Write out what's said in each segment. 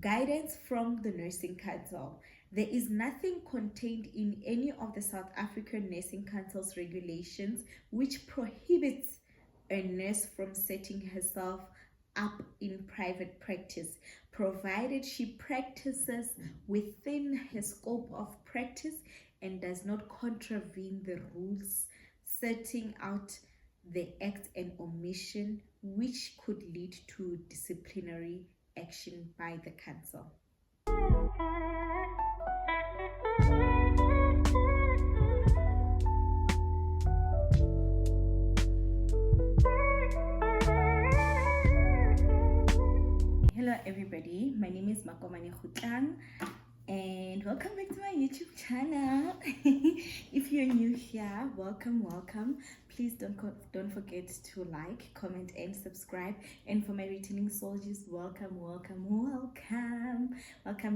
Guidance from the Nursing Council. There is nothing contained in any of the South African Nursing Council's regulations which prohibits a nurse from setting herself up in private practice, provided she practices within her scope of practice and does not contravene the rules setting out the act and omission which could lead to disciplinary action by the council. Hello everybody, my name is mmakomanemasetla and welcome back to my YouTube channel. If you're new here, welcome. Please don't forget to like, comment and subscribe, and for my returning soldiers, welcome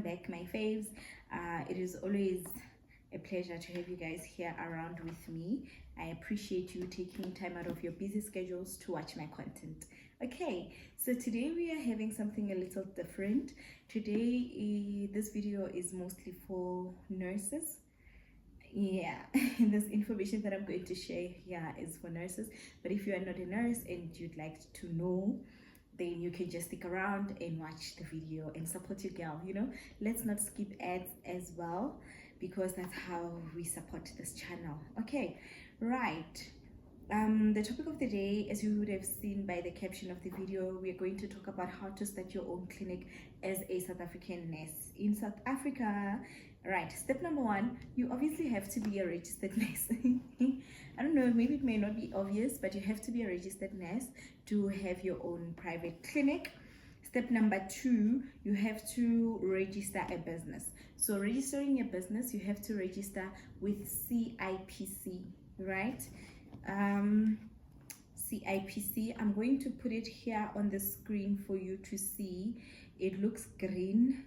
back, my faves. It is always a pleasure to have you guys here around with me. I appreciate you taking time out of your busy schedules to watch my content. Okay, so today we are having something a little different. Today this video is mostly for nurses. Yeah, this information that I'm going to share here is for nurses, but if you are not a nurse and you'd like to know, then you can just stick around and watch the video and support your girl. Let's not skip ads as well, because that's how we support this channel. Okay, right. The topic of the day, as you would have seen by the caption of the video, we are going to talk about how to start your own clinic as a South African nurse in South Africa. Right, step number one, you obviously have to be a registered nurse. I don't know, maybe it may not be obvious, but you have to be a registered nurse to have your own private clinic. Step number two, you have to register a business. So registering a business, you have to register with CIPC, right? CIPC, I'm going to put it here on the screen for you to see. It looks green.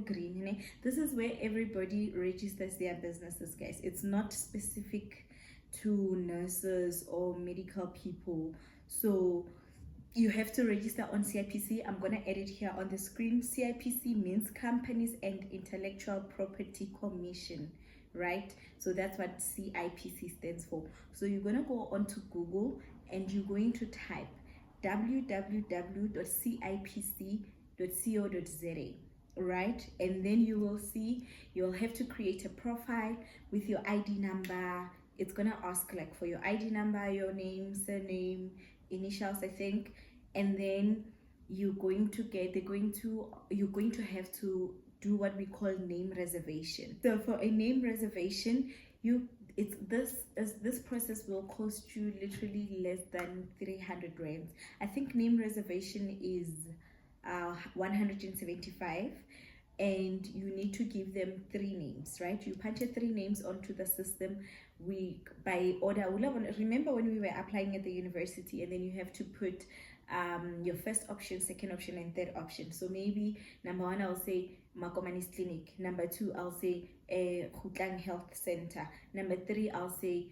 Green. This is where everybody registers their businesses, guys. It's not specific to nurses or medical people. So you have to register on CIPC. I'm going to add it here on the screen. CIPC means Companies and Intellectual Property Commission, right? So that's what CIPC stands for. So you're going to go onto Google and you're going to type www.cipc.co.za, right? And then you will see you'll have to create a profile with your ID number. It's going to ask like for your ID number, your name, surname, initials, I think, and then you're going to have to do what we call name reservation. So for a name reservation, this process will cost you literally less than 300 rands. I think name reservation is 175, and you need to give them 3 names, right? You punch 3 names onto the system. By order. Remember when we were applying at the university, and then you have to put your first option, second option, and third option. So maybe number 1 I'll say Makomanis Clinic, number 2 I'll say Khutlang Health Center, number 3 I'll say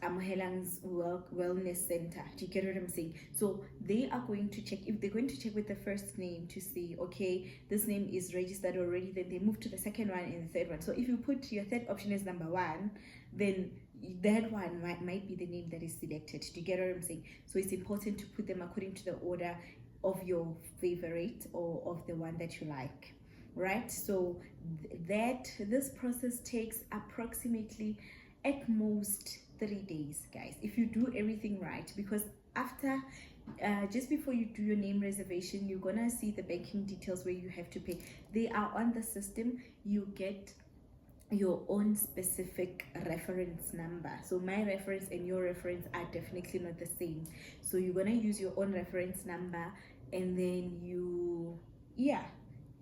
Amohelang's Wellness Center. Do you get what I'm saying? So they are going to check. If they're going to check with the first name to see, okay, this name is registered already, then they move to the second one and the third one. So if you put your third option as number 1, then that one might be the name that is selected. Do you get what I'm saying? So it's important to put them according to the order of your favorite or of the one that you like, right? So this process takes approximately at most 3 days, guys, if you do everything right, because after just before you do your name reservation, you're gonna see the banking details where you have to pay. They are on the system. You get your own specific reference number. So my reference and your reference are definitely not the same. So you're gonna use your own reference number, and then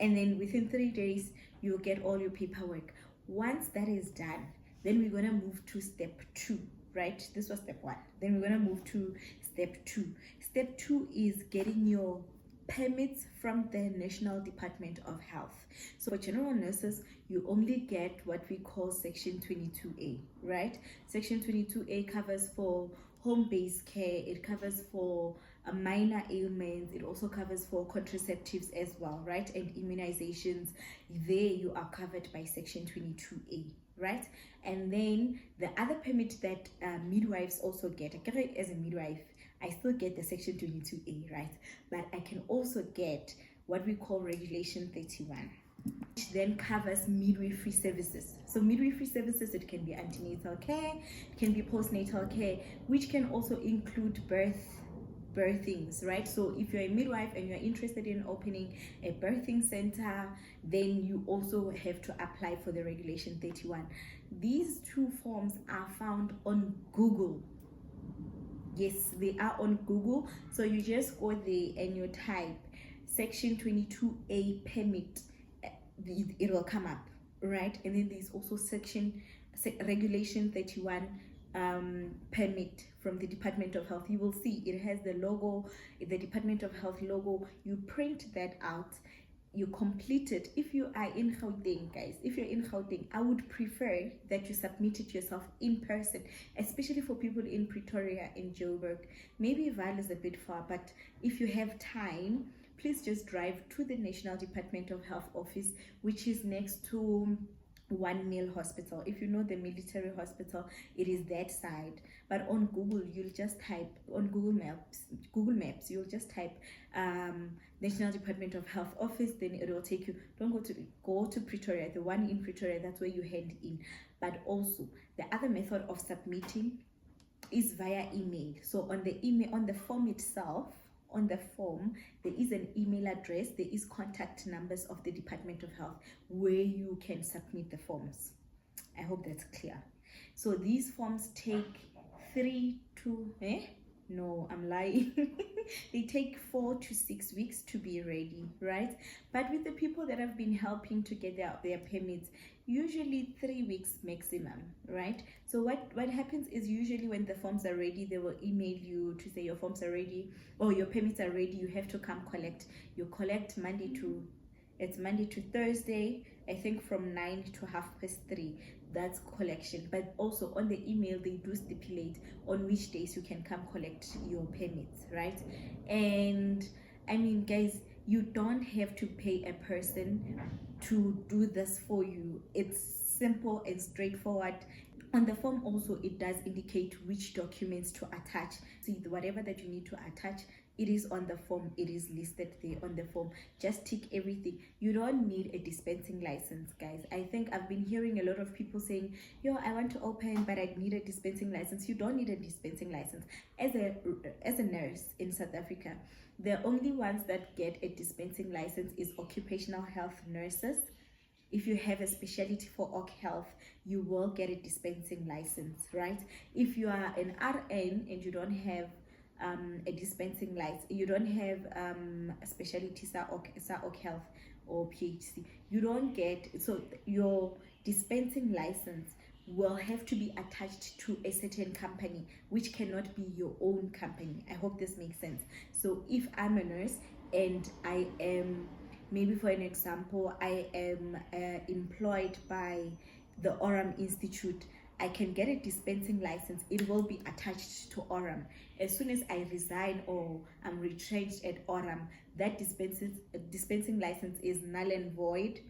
and then within 3 days you'll get all your paperwork. Once that is done, then we're gonna move to step 2, right? This was step 1. Then we're gonna move to step 2. Step 2 is getting your permits from the National Department of Health. So for general nurses, you only get what we call Section 22A, right? Section 22A covers for home-based care. It covers for minor ailments. It also covers for contraceptives as well, right? And immunizations. There you are covered by Section 22A, right? And then the other permit that midwives also get, as a midwife, I still get the Section 22A, right? But I can also get what we call Regulation 31, which then covers midwifery services. So midwifery services, it can be antenatal care, it can be postnatal care, which can also include birthings, right? So if you're a midwife and you're interested in opening a birthing center, then you also have to apply for the Regulation 31. These two forms are found on Google. Yes, they are on Google. So you just go there and you type Section 22A permit, it will come up, right? And then there's also Regulation 31 permit from the Department of Health. You will see it has the logo, the Department of Health logo. You print that out, you complete it. If you are in Gauteng, guys, if you're in Gauteng, I would prefer that you submit it yourself in person, especially for people in Pretoria, in Joburg. Maybe Vaal is a bit far, but if you have time, please just drive to the National Department of Health office, which is next to One Mill Hospital. If you know the military hospital, it is that side. But on Google, you'll just type on Google Maps, you'll just type National Department of Health office, then it will take you. Don't go to Pretoria, the one in Pretoria, that's where you hand in. But also the other method of submitting is via email. So on the email, on the form itself, on the form, there is an email address, there is contact numbers of the Department of Health where you can submit the forms. I hope that's clear. So these forms take 3 to no, I'm lying. They take 4 to 6 weeks to be ready, right? But with the people that have been helping to get their permits, usually 3 weeks maximum, right? So what happens is, usually when the forms are ready, they will email you to say your forms are ready or your permits are ready, you have to come collect. You collect Monday to Thursday, I think from 9 to 3:30. That's collection. But also on the email, they do stipulate on which days you can come collect your permits, right? And I mean, guys, you don't have to pay a person to do this for you. It's simple and straightforward. On the form also, it does indicate which documents to attach. So whatever that you need to attach, it is on the form, it is listed there on the form. Just tick everything. You don't need a dispensing license, guys. I think I've been hearing a lot of people saying, yo, I want to open, but I need a dispensing license. You don't need a dispensing license. As a nurse in South Africa, the only ones that get a dispensing license is occupational health nurses. If you have a specialty for OC health, you will get a dispensing license, right? If you are an RN and you don't have a dispensing license, you don't have a specialty OC health or PHC, you don't get, so your dispensing license will have to be attached to a certain company, which cannot be your own company. I hope this makes sense. So if I'm a nurse and I am, maybe for an example, I am employed by the Oram Institute, I can get a dispensing license. It will be attached to Oram. As soon as I resign or I'm retrenched at Oram, that dispensing license is null and void.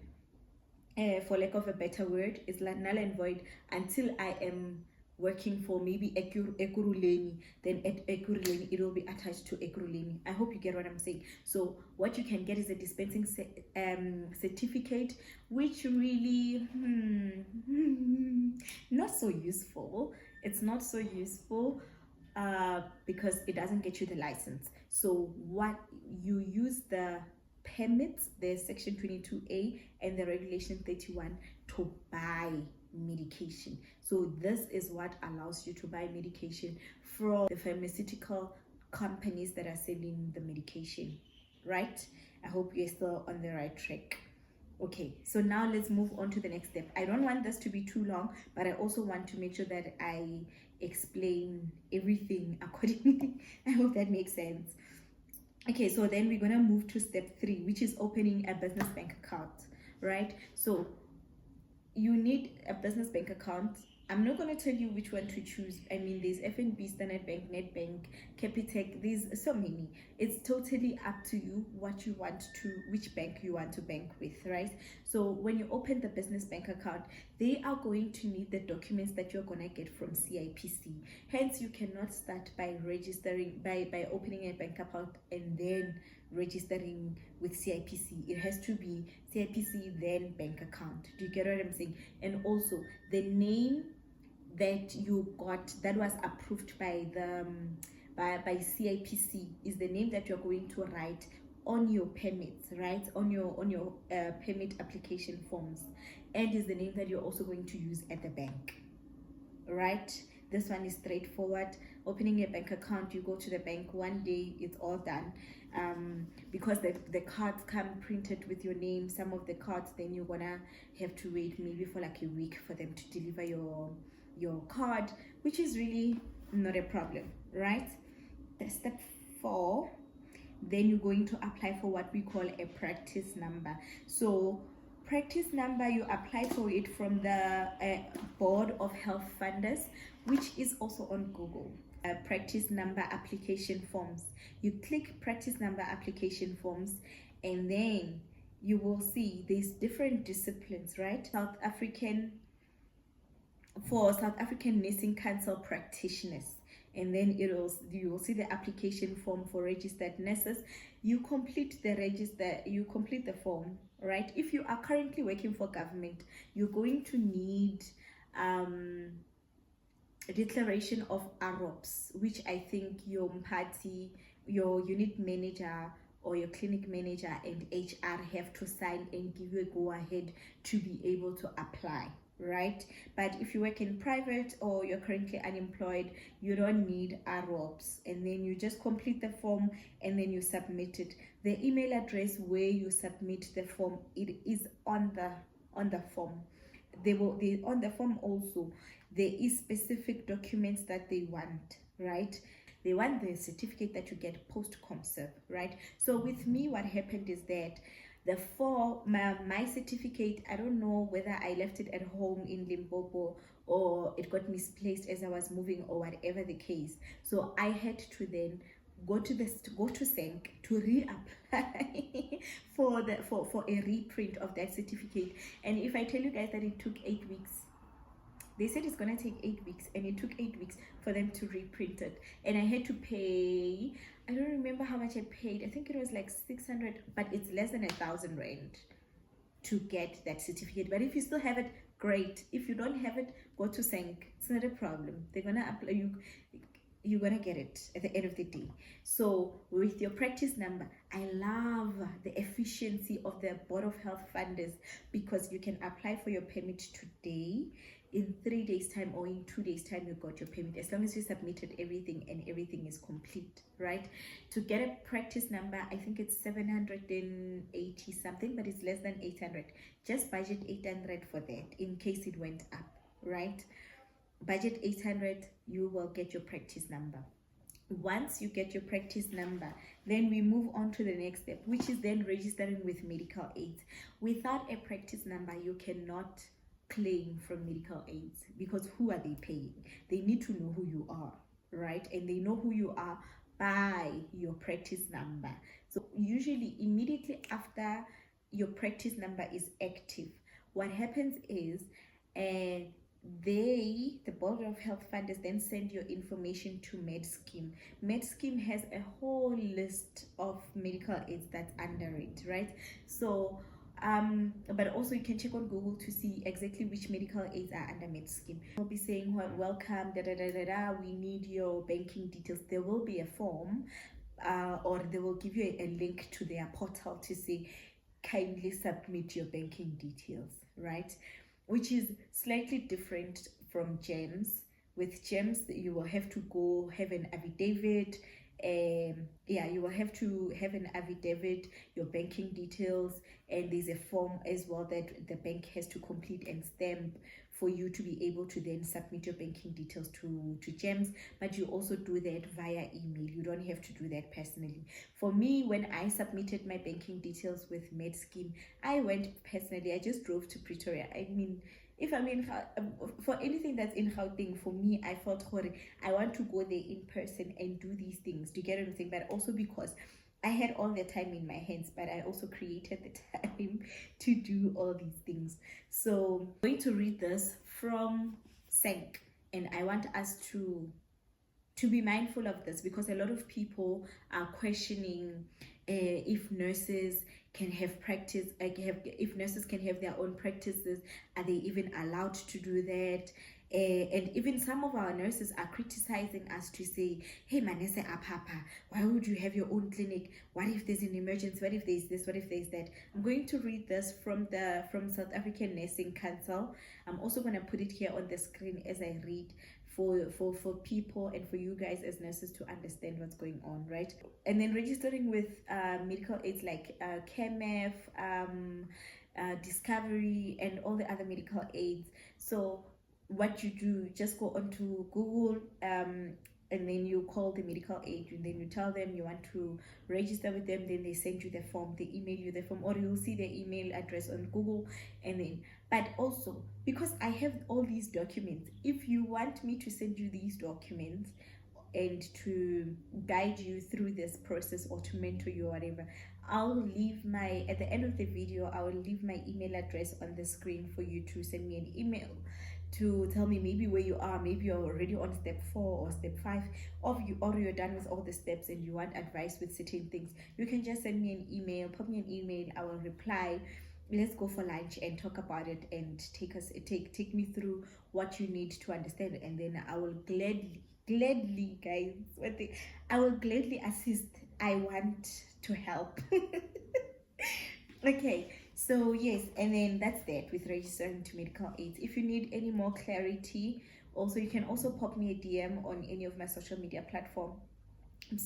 For lack of a better word, it's like null and void until I am working for maybe Ekurhuleni. Then at Ekurhuleni, it will be attached to Ekurhuleni. I hope you get what I'm saying. So what you can get is a dispensing certificate, which really not so useful. It's not so useful because it doesn't get you the license. So what you use, the permits, the Section 22A and the Regulation 31, to buy medication. So this is what allows you to buy medication from the pharmaceutical companies that are selling the medication, right? I hope you're still on the right track. Okay, so now let's move on to the next step. I don't want this to be too long, but I also want to make sure that I explain everything accordingly. I hope that makes sense. Okay, so then we're gonna move to step 3, which is opening a business bank account, right? So you need a business bank account I'm not going to tell you which one to choose. I mean, there's FNB, Standard Bank, Nedbank, Capitec. There's so many. It's totally up to you what you want to, which bank you want to bank with, right? So when you open the business bank account, they are going to need the documents that you're going to get from CIPC. Hence, you cannot start by registering, by opening a bank account and then registering with CIPC. It has to be CIPC, then bank account. Do you get what I'm saying? And also, the name that you got that was approved by the by CIPC is the name that you're going to write on your permits, right? On your permit application forms, and is the name that you're also going to use at the bank, right? This one is straightforward. Opening a bank account, you go to the bank one day, it's all done. Because the cards come printed with your name, some of the cards, then you're gonna have to wait maybe for like a week for them to deliver your card, which is really not a problem, right? The step 4, then you're going to apply for what we call a practice number. So practice number, you apply for it from the Board of Health Funders, which is also on Google. Practice number application forms. You click practice number application forms, and then you will see there's different disciplines, right? For South African Nursing Council practitioners, and then you will see the application form for registered nurses. You complete the form, right? If you are currently working for government, you're going to need a declaration of AROPS, which I think your mphathi, your unit manager or your clinic manager and HR have to sign and give you a go ahead to be able to apply, right? But if you work in private or you're currently unemployed, you don't need AROPS, and then you just complete the form and then you submit it. The email address where you submit the form, it is on the form. On the form also, there is specific documents that they want, right? They want the certificate that you get post-ComServe, right? So with me, what happened is that my certificate, I don't know whether I left it at home in Limpopo or it got misplaced as I was moving or whatever the case. So I had to then go to SENC to reapply for a reprint of that certificate. And if I tell you guys that it took 8 weeks, they said it's gonna take 8 weeks, and it took 8 weeks for them to reprint it. And I had to pay, I don't remember how much I paid. I think it was like 600, but it's less than 1,000 rand to get that certificate. But if you still have it, great. If you don't have it, go to SENC. It's not a problem. They're gonna apply you're gonna get it at the end of the day. So with your practice number, I love the efficiency of the Board of Health Funders, because you can apply for your permit today. In 3 days time or in 2 days time, you got your permit, as long as you submitted everything and everything is complete, right? To get a practice number, I think it's 780 something, but it's less than 800. Just budget 800 for that in case it went up, right? Budget 800, you will get your practice number. Once you get your practice number, then we move on to the next step, which is then registering with medical aids. Without a practice number, you cannot claim from medical aids, because who are they paying? They need to know who you are, right? And they know who you are by your practice number. So usually immediately after your practice number is active, what happens is the Board of Health Funders then send your information to MedScheme. MedScheme has a whole list of medical aids that's under it, right? So but also you can check on Google to see exactly which medical aids are under MedScheme. They'll be saying, well, welcome, we need your banking details. There will be a form or they will give you a link to their portal to say, kindly submit your banking details, right? Which is slightly different from GEMS. With GEMS, you will have to go have an affidavit. You will have to have an affidavit, your banking details, and there's a form as well that the bank has to complete and stamp for you to be able to then submit your banking details to GEMS. But you also do that via email. You don't have to do that personally. For me, when I submitted my banking details with MedScheme, I went personally. I just drove to Pretoria. I mean, if I'm in for anything that's in Gauteng, for me, I felt I want to go there in person and do these things. Do you get what I'm saying? But also because I had all the time in my hands, but I also created the time to do all these things. So I'm going to read this from Senk, and I want us to be mindful of this, because a lot of people are questioning if nurses can have practice, if nurses can have their own practices. Are they even allowed to do that? And even some of our nurses are criticizing us to say, hey manese apapa, why would you have your own clinic? What if there's an emergency? What if there's this? What if there's that? I'm going to read this from South African Nursing Council. I'm also going to put it here on the screen as I read, for people and for you guys as nurses to understand what's going on, right? And then registering with medical aids like KMF, Discovery, and all the other medical aids. So what you do, just go onto Google, and then you call the medical aid, and then you tell them you want to register with them. Then they send you the form, they email you the form, or you'll see the email address on Google. And then, but also, because I have all these documents, if you want me to send you these documents and to guide you through this process, or to mentor you or whatever, I'll leave at the end of the video, I will leave my email address on the screen for you to send me an email to tell me maybe where you are. Maybe you're already on step 4 or step 5, or you're done with all the steps and you want advice with certain things. You can just send me an email, put me an email, I will reply. Let's go for lunch and talk about it, and take me through what you need to understand, and then I will gladly, guys, I will gladly assist. I want to help. Okay, so yes, and then that's that with registering to medical aids. If you need any more clarity, also you can also pop me a DM on any of my social media platforms.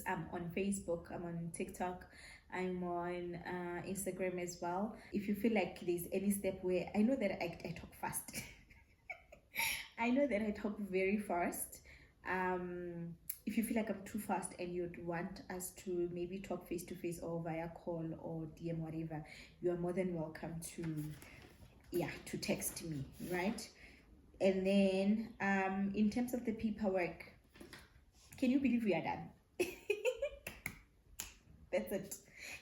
I'm on Facebook, I'm on TikTok, I'm on Instagram as well. If you feel like there's any step where I know that I talk fast, I know that I talk very fast. If you feel like I'm too fast and you'd want us to maybe talk face to face or via call or DM, whatever, you are more than welcome to text me, right? And then in terms of the paperwork, can you believe we are done? That's it.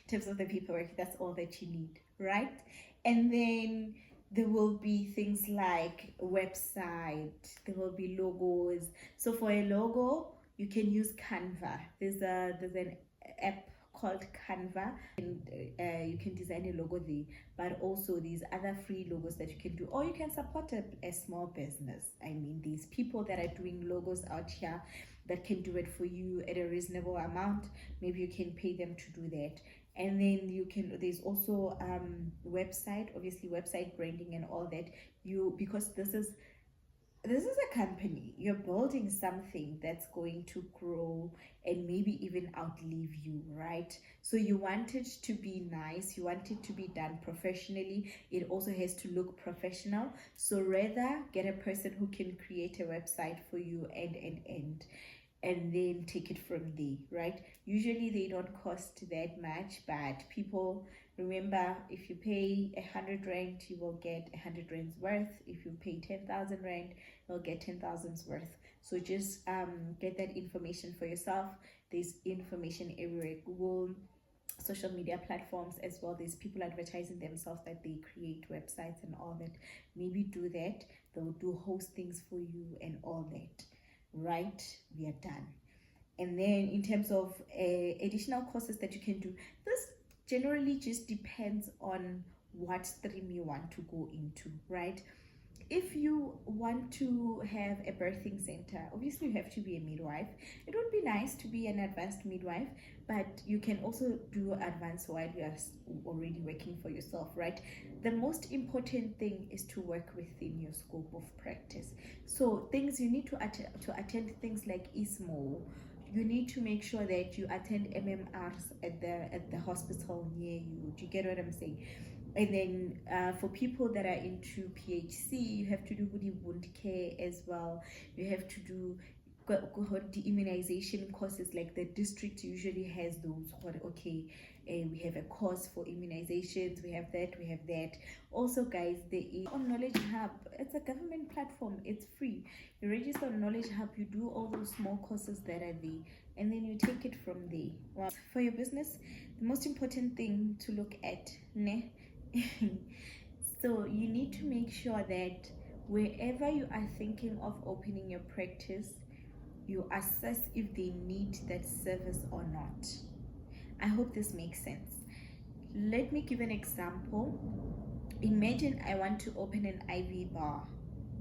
In terms of the paperwork, that's all that you need, right? And then there will be things like website, there will be logos. So for a logo, you can use Canva. There's an app called Canva, and you can design a logo there. But also these other free logos that you can do, or you can support a small business. I mean, these people that are doing logos out here that can do it for you at a reasonable amount. Maybe you can pay them to do that. And then there's also website, obviously website branding and all that. Because this is a company, you're building something that's going to grow and maybe even outlive you, right? So you want it to be nice, you want it to be done professionally. It also has to look professional. So rather get a person who can create a website for you and then take it from there, right? Usually they don't cost that much, but people, remember, if you pay 100 rand, you will get 100 rand's worth. If you pay 10,000 rand, you'll get 10,000's worth. So just get that information for yourself. There's information everywhere, Google, social media platforms as well. There's people advertising themselves that they create websites and all that. Maybe do that. They'll do hostings for you and all that, right? We are done. And then in terms of additional courses that you can do, this generally just depends on what stream you want to go into, right? If you want to have a birthing center, obviously you have to be a midwife. It would be nice to be an advanced midwife, but you can also do advanced while you are already working for yourself, right? The most important thing is to work within your scope of practice. So things you need to attend things like ISMO. You need to make sure that you attend MMRs at the hospital near you. Do you get what I'm saying? And then for people that are into PHC, you have to do wound care as well. You have to do the immunization courses, like the district usually has those. Okay, We have a course for immunizations. We have that. Also, guys, there is on Knowledge Hub. It's a government platform. It's free. You register on Knowledge Hub. You do all those small courses that are there, and then you take it from there. Well, for your business, the most important thing to look at, ne? So you need to make sure that wherever you are thinking of opening your practice, you assess if they need that service or not. I hope this makes sense. Let me give an example. Imagine I want to open an IV bar,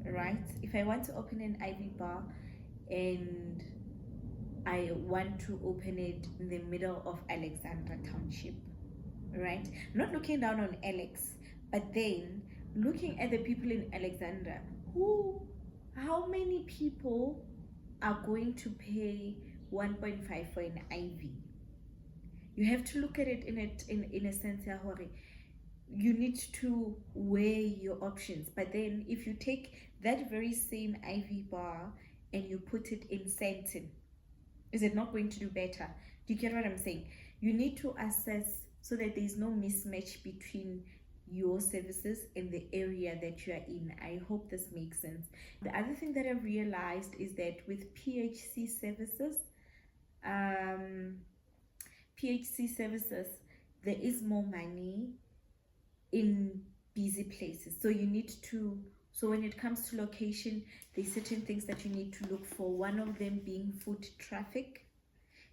right? If I want to open an IV bar and I want to open it in the middle of Alexandra Township, right? Not looking down on Alex, but then looking at the people in Alexandra, how many people are going to pay 1.5 for an IV? You have to look at it in a sense, you need to weigh your options. But then if you take that very same IV bar and you put it in Sandton, is it not going to do better? Do you get what I'm saying? You need to assess so that there's no mismatch between your services and the area that you are in. I hope this makes sense. The other thing that I've realized is that with PHC services, there is more money in busy places. So you need to, so when it comes to location, there's certain things that you need to look for. One of them being foot traffic.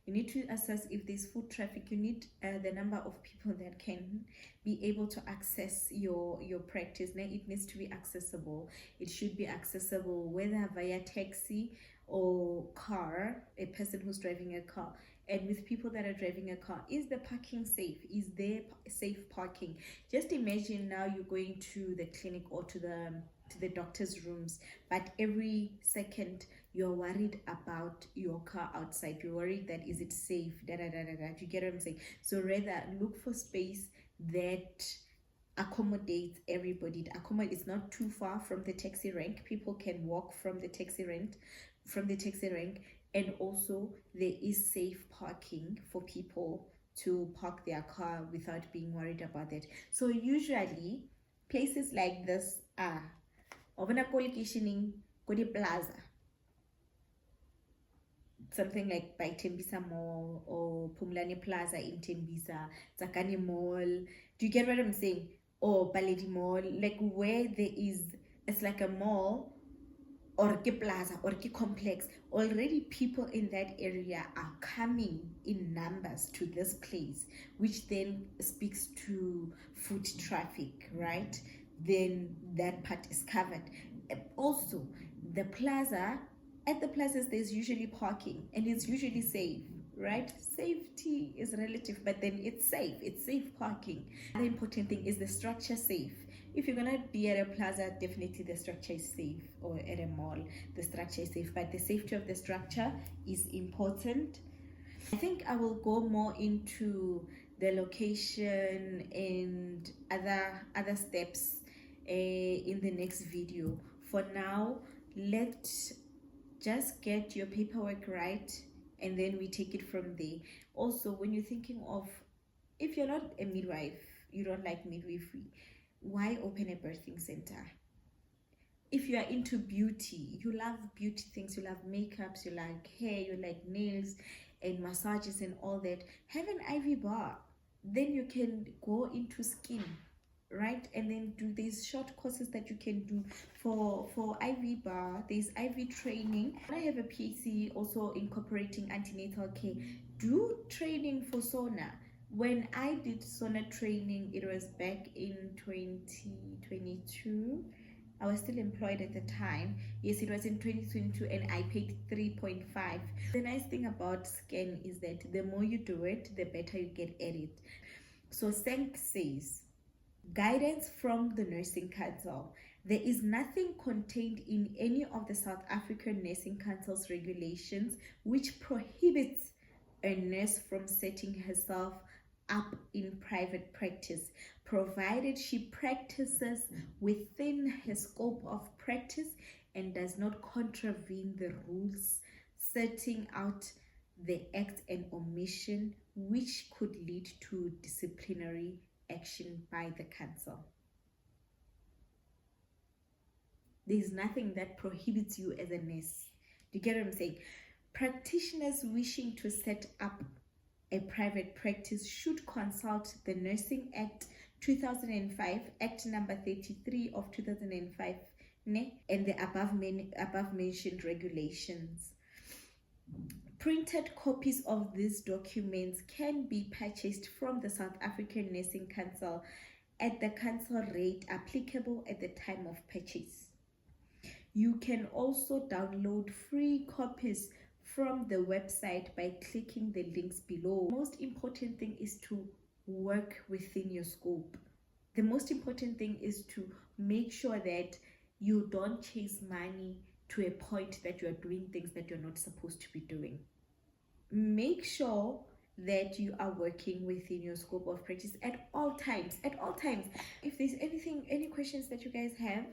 You need to assess if there's foot traffic. You need the number of people that can be able to access your practice. Now it needs to be accessible. It should be accessible whether via taxi or car, a person who's driving a car. And with people that are driving a car, is the parking safe? Is there safe parking? Just imagine now you're going to the clinic or to the doctor's rooms, but every second you're worried about your car outside. You're worried that is it safe? Do you get what I'm saying? So rather look for space that accommodates everybody. It's not too far from the taxi rank. People can walk from the taxi rank, and also there is safe parking for people to park their car without being worried about that. So usually places like this are locationing plaza, something like by Tembisa Mall or Pumlani Plaza in Tembisa, Zakani Mall. Do you get what I'm saying? Or Baledi Mall, like where there is, it's like a mall or ke plaza or ke complex. Already people in that area are coming in numbers to this place, which then speaks to foot traffic, right? Then that part is covered. Also, the plaza, at the plazas there's usually parking and it's usually safe, right? Safety is relative, but then it's safe parking. The important thing is the structure safe. If you're gonna be at a plaza, definitely the structure is safe, or at a mall the structure is safe, but the safety of the structure is important. I think I will go more into the location and other steps in the next video. For now, let's just get your paperwork right and then we take it from there. Also, when you're thinking of, if you're not a midwife, you don't like midwifery, why open a birthing center? If you are into beauty, you love beauty things, you love makeups, you like hair, you like nails and massages and all that, have an IV bar. Then you can go into skin, right? And then do these short courses that you can do for IV bar. There's IV training. I have a PhD also incorporating antenatal care. Do training for sauna. When I did sauna training, it was back in 2022. I was still employed at the time. Yes, it was in 2022 and I paid 3.5. The nice thing about scan is that the more you do it, the better you get at it. So Sank says, guidance from the Nursing Council. There is nothing contained in any of the South African Nursing Council's regulations which prohibits a nurse from setting herself up in private practice, provided she practices within her scope of practice and does not contravene the rules setting out the act and omission which could lead to disciplinary action by the council. There's nothing that prohibits you as a nurse. Do you get what I'm saying? Practitioners wishing to set up a private practice should consult the Nursing Act 2005, Act number 33 of 2005, and the above mentioned regulations. Printed copies of these documents can be purchased from the South African Nursing Council at the council rate applicable at the time of purchase. You can also download free copies from the website by clicking the links below. The most important thing is to work within your scope. The most important thing is to make sure that you don't chase money to a point that you're doing things that you're not supposed to be doing. Make sure that you are working within your scope of practice at all times. If there's any questions that you guys have,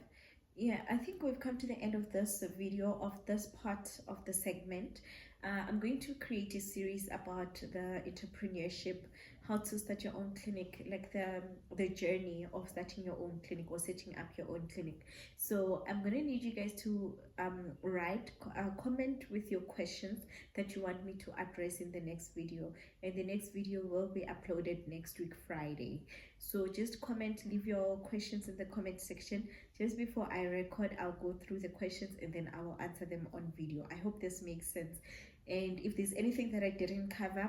yeah, I think we've come to the end of this video, of this part of the segment. I'm going to create a series about the entrepreneurship, how to start your own clinic, like the journey of starting your own clinic or setting up your own clinic. So I'm going to need you guys to comment with your questions that you want me to address in the next video, and the next video will be uploaded next week Friday. So just comment, leave your questions in the comment section. Just before I record, I'll go through the questions and then I will answer them on video. I hope this makes sense. And if there's anything that I didn't cover,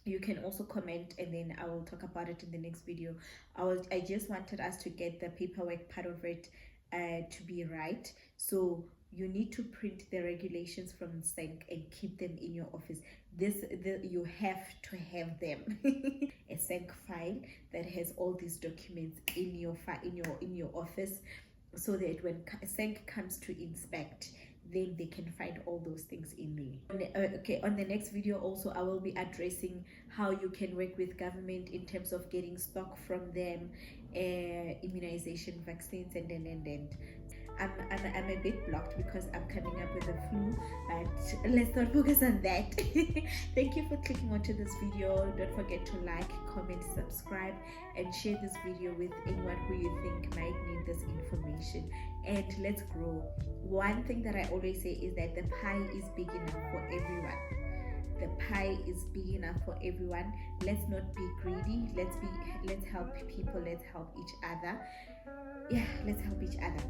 you can also comment and then I will talk about it in the next video. I just wanted us to get the paperwork part of it to be right. So you need to print the regulations from SENC and keep them in your office. You have to have them. A SENC file that has all these documents in your office, so that when SENC comes to inspect, then they can find all those things in there. Okay, on the next video also I will be addressing how you can work with government in terms of getting stock from them, immunization, vaccines, and I'm a bit blocked because I'm coming up with a flu, but let's not focus on that. Thank you for clicking onto this video. Don't forget to like, comment, subscribe, and share this video with anyone who you think might need this information. And let's grow. One thing that I always say is that the pie is big enough for everyone. The pie is big enough for everyone. Let's not be greedy. Let's help people. Let's help each other. Yeah, let's help each other.